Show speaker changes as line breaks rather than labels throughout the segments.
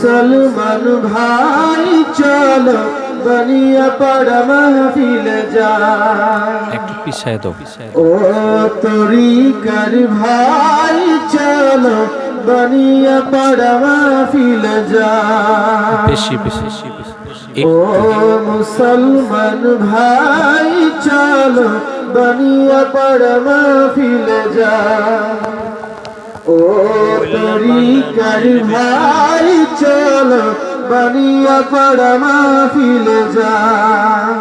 মুসলমান ভাই চলো বানিয়া পড়া মাহফিল যায়।
একটু পিছায় দাও।
ও তরিকার ভাই চলো বানিয়া পড়া মাহফিল যায়।
বেশি বেশি
ও মুসলমান ভাই চলো বানিয়া পড়া মাহফিল যায়। ও তরিকার ভাই চলো বানিয়া পড়া মাহফিল যায়।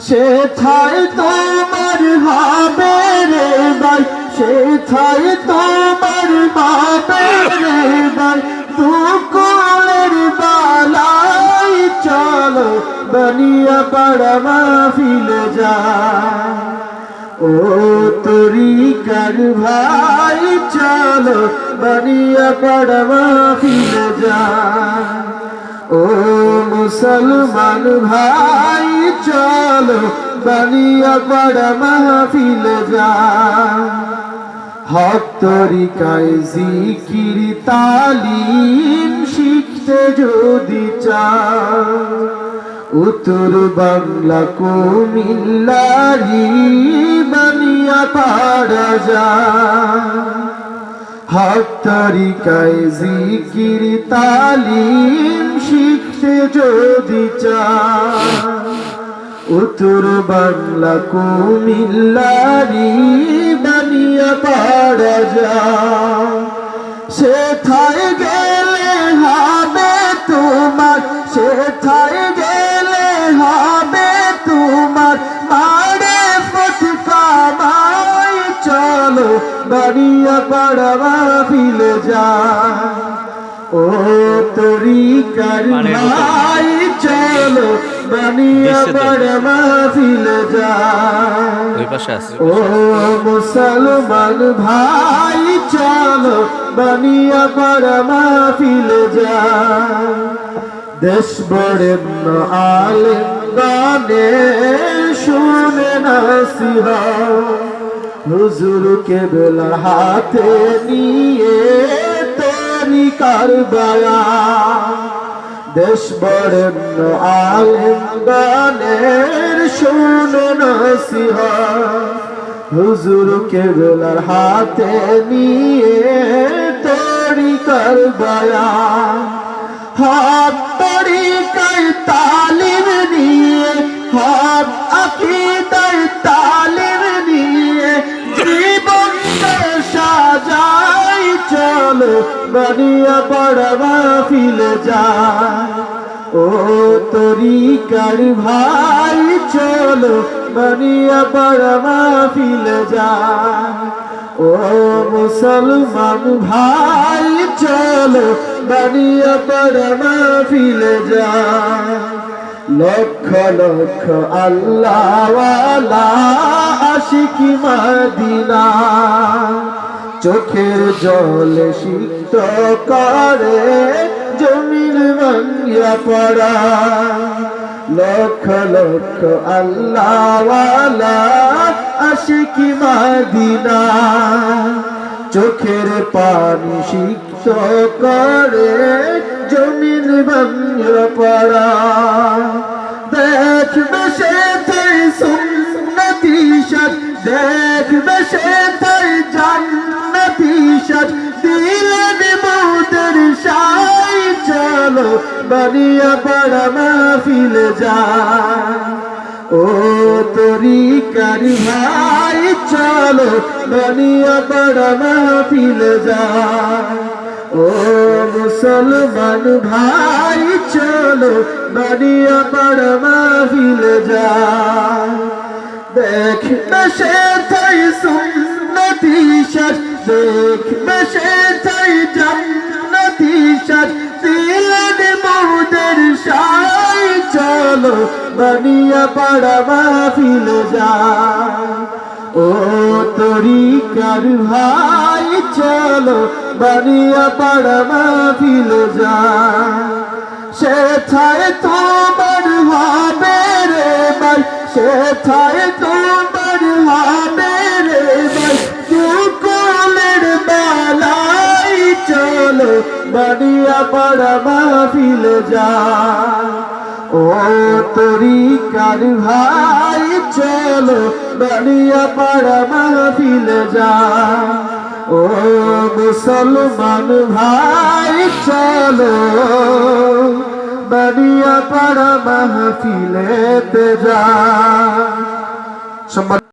সেথায় তোমার হবে রে ভাই, সেথায় তোমার হবে রে ভাই, দুকুলের বালাই চলো বানিয়া পড়া মাহফিল যায়। ও তরিকার ভাই চলো বানিয়া পড়া মাহফিল যায়। ও মুসলমান ভাই চলো বানিয়া পড়া মাহফিল যায়। হক তরিকায় জিকির তালিম শিখতে যদি চাও, উত্তর বাংলা কুমিল্লারি বানিয়া পড়া যায়। হক তরিকায় জিকির তালিম শিখতে যদি চাও, উত্তর বাংলা কুমিল্লারি বানিয়া পড়া যায়। সেথায় গেলে হবে তোমার, সেথায় গেলে হবে তোমার মারিফত কামাই চলো বানিয়া পড়া মাহফিল যায়। ও তরিকার ভাই চলো বানিয়া পড়া মাহফিল যায়। ও মুসলমান ভাই চলো বানিয়া পড়া মাহফিল যায়। দেশ বরেণ্য আলেম গানে শুনে নসিহত, হুজুর কেবলার হাতে নিয়ে তরিকার বয়ান। দেশ বরেণ্য আলেম গানের শুনে নসিহত, হুজুর কেবলার হাতে নিয়ে তরিকার বয়ান। হক তরিকায় তালিম নিয়ে, হক আকীদায় তালিম নিয়ে জীবনটা সাজাই চলো বানিয়া পড়া মাহফিল যায়। ও তরিকার ভাই চলো বানিয়া পড়া মাহফিল যায়। ও মুসলমান ভাই চলো বানিয়া পড়া মাহফিল যায়। লক্ষ লক্ষ আল্লাহওয়ালা আশিকি মদিনা, চোখের জলে সিক্ত করে জমিন ভাঙ্গিয়া পড়া। লক্ষ লক্ষ আল্লাহওয়ালা আশিকি মদিনা, চোখের পানি সিক্ত করে জমিন ভাঙ্গিয়া পড়া। দেখবে সেথায় সুন্নতি সাজ, দেখবে সেথায় জান্নাতি সাজ, দিলেন মুদের সাই চলো বানিয়া পড়া মাহফিল যায়। ও তরিকার ভাই চলো বানিয়া পড়া মাহফিল যায়। ও মুসলমান ভাই চলো বানিয়া পড়া মাহফিল যায়। দেখবে সেথায় সুন্নতি সাজ, দেখবে সেথায় জান্নাতি সাজ, দিলেন মুদের সাই চলো বানিয়া পড়া মাহফিল যায়। ও তরিকার ভাই চলো বানিয়া পড়া মাহফিল যায়। সেথায় তোমার হবে রে ভাই, সেথায় তোমার হবে রে ভাই, দুকুলের বালাই চলো বানিয়া পাড়া মাহফিলে যায় ও তরিকার ভাই চলো বানিয়া পাড়া মাহফিলে যায় ও মুসলমান ভাই চলো বানিয়া পাড়া মাহফিলেতে যায়।